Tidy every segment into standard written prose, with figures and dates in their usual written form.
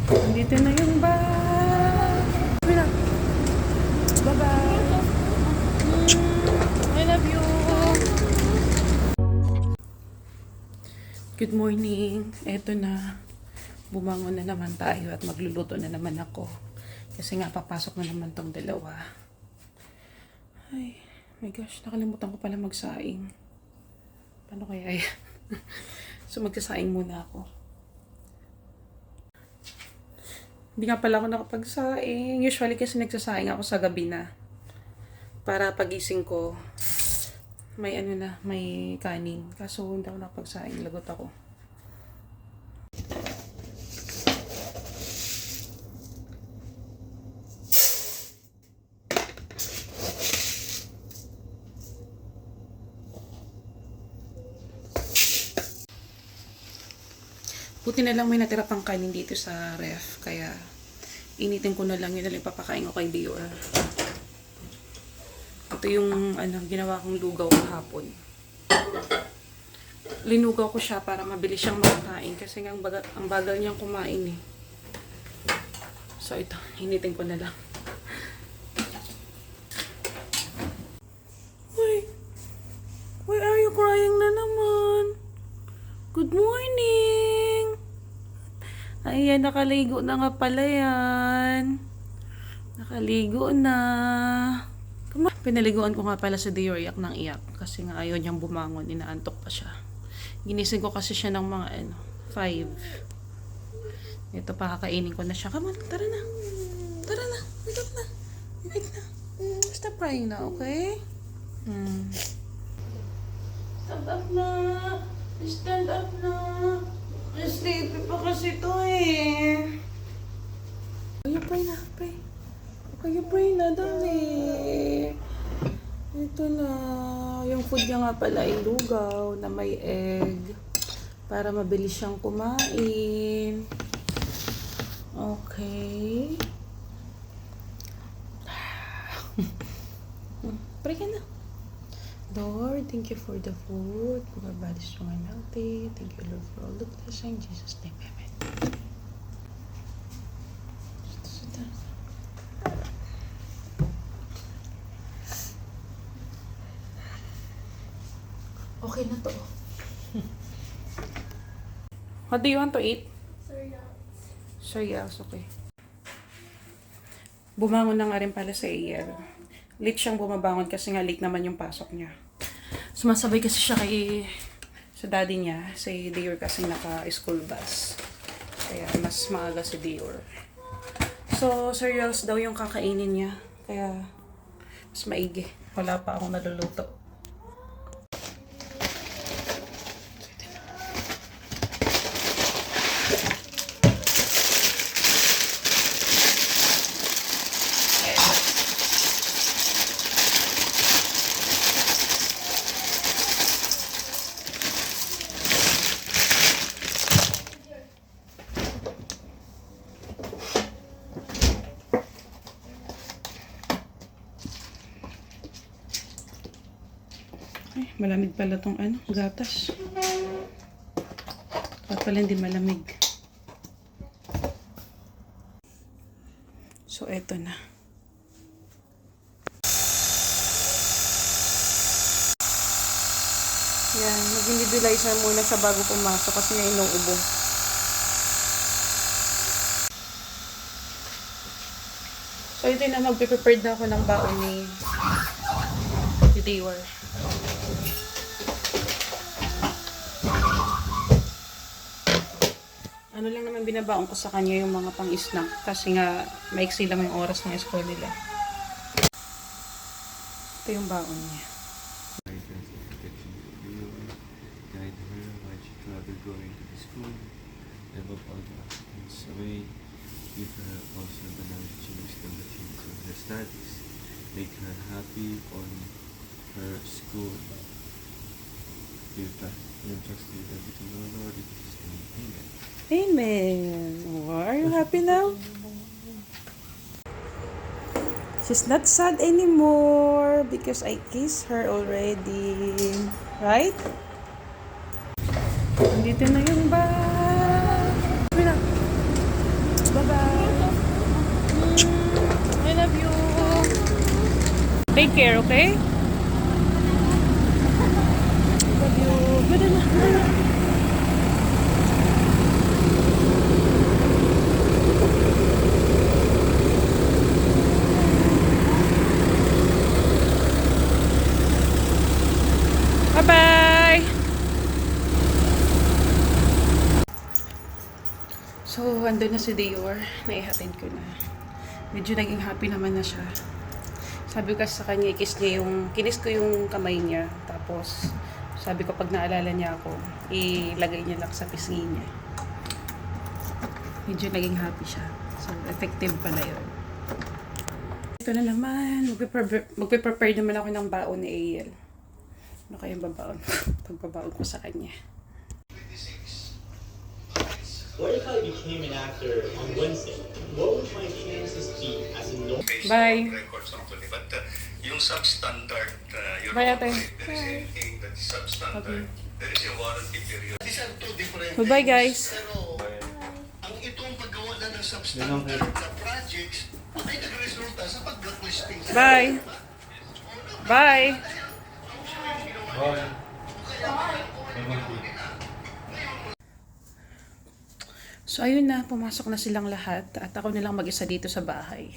Nandito na yung bag. Bye-bye. I love you. Good morning. Eto na. Bumangon na naman tayo at magluluto na naman ako. Kasi nga papasok na naman tong dalawa. Ay, my gosh. Nakalimutan ko pala magsaing. Paano kaya yan? So magsasaing muna ako. Hindi nga pala ako nakapagsaing. Usually kasi nagsasaing ako sa gabi na. Para pagising ko, may may kanin. Kaso hindi ako nakapagsaing. Lagot ako. Buti na lang may natira pang kanin dito sa ref. Kaya initin ko na lang yun na lang papakain ko kay Dior. Ito yung ginawa kong lugaw kahapon. Linugaw ko siya para mabilis siyang makakain. Kasi nga ang bagal niyang kumain eh. So ito, initin ko na lang. Why are you crying na naman? Good morning! Ayan, nakaligo na nga pala yan. Nakaligo na. Pinaliguan ko nga pala si Dior, iyak ng iyak. Kasi nga ayaw niyang bumangon, inaantok pa siya. Ginising ko kasi siya ng mga 5. Ito, pakakainin ko na siya. Come on, tara na. Tara na, wake up na. Wake na. Stop crying na, okay? Stand up na. Stand up na. Sleepy pa kasi ito eh. Okay, pray na, pray. Okay, pray na, dali. Ito na. Yung food niya nga pala ay lugaw na may egg. Para mabilis siyang kumain. Okay. Pray ka na. Lord, thank you for the food. For our body strong and healthy. Thank you, Lord, for all the blessing. In Jesus' name, amen. Okay na to. What do you want to eat? Cereals, okay. Bumangon na nga rin pala sa AL. Late siyang bumabangon kasi nga late naman yung pasok niya. Sumasabay kasi siya sa daddy niya. Si Dior kasi naka-school bus. Kaya mas maaga si Dior. So, cereals daw yung kakainin niya. Kaya mas maigi. Wala pa akong naluluto. Ay, malamig pala tong gatas. At pala hindi malamig. So, eto na. Yan, mag-nebulizer muna sa bago pumasok kasi nga inuubo. So, ito na, mag-prepared na ako ng baon ni Dior. Ano lang naman binabaon ko sa kanya yung mga pang-snack kasi nga maiksi lang yung oras ng school nila. Ito yung baon niya. Guide her while she travel going to the school. Above all the obstacles away. Give her also the knowledge and wisdom that she needs in her studies. Make her happy on her school. Give her and trust in everything, O Lord, in Jesus' name. Amen. Amen. Oh, are you happy now? She's not sad anymore because I kissed her already. Right? Nandito na yung bag. Bye-bye. Take care, okay? Love you. Ganda na. Ganda na. Bye-bye! So, andun na si Dior. Naihatid ko na. Medyo naging happy naman na siya. Sabi ko sa kanya, kinis ko yung kamay niya. Tapos, sabi ko pag naalala niya ako, ilagay niya lang sa pisngi niya. Medyo naging happy siya. So, effective pala yun. Ito na naman. Magpe-prepare naman ako ng baon ni AL. Ano kayang babaon? Pagbabaon ko sa kanya. What if I became an actor on Wednesday? What would my chances be as a no? Bye. Records actually, but yung substandard, your Bye, ate. if there is anything that is substandard, there is a warranty period. These are two different Goodbye, guys. Pero, ang itong paggawa na ng substandard na projects ay nagresulta sa pag-blacklisting. Bye. Bye. So, ayun na. Pumasok na silang lahat. At ako nilang mag-isa dito sa bahay.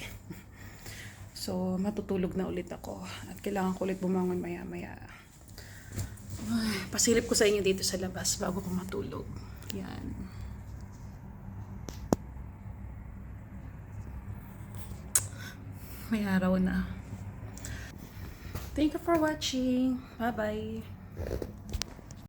So, matutulog na ulit ako. At kailangan ko ulit bumangon maya-maya. Ay, pasilip ko sa inyo dito sa labas bago ko matulog. Yan. May araw na. Thank you for watching. Bye-bye.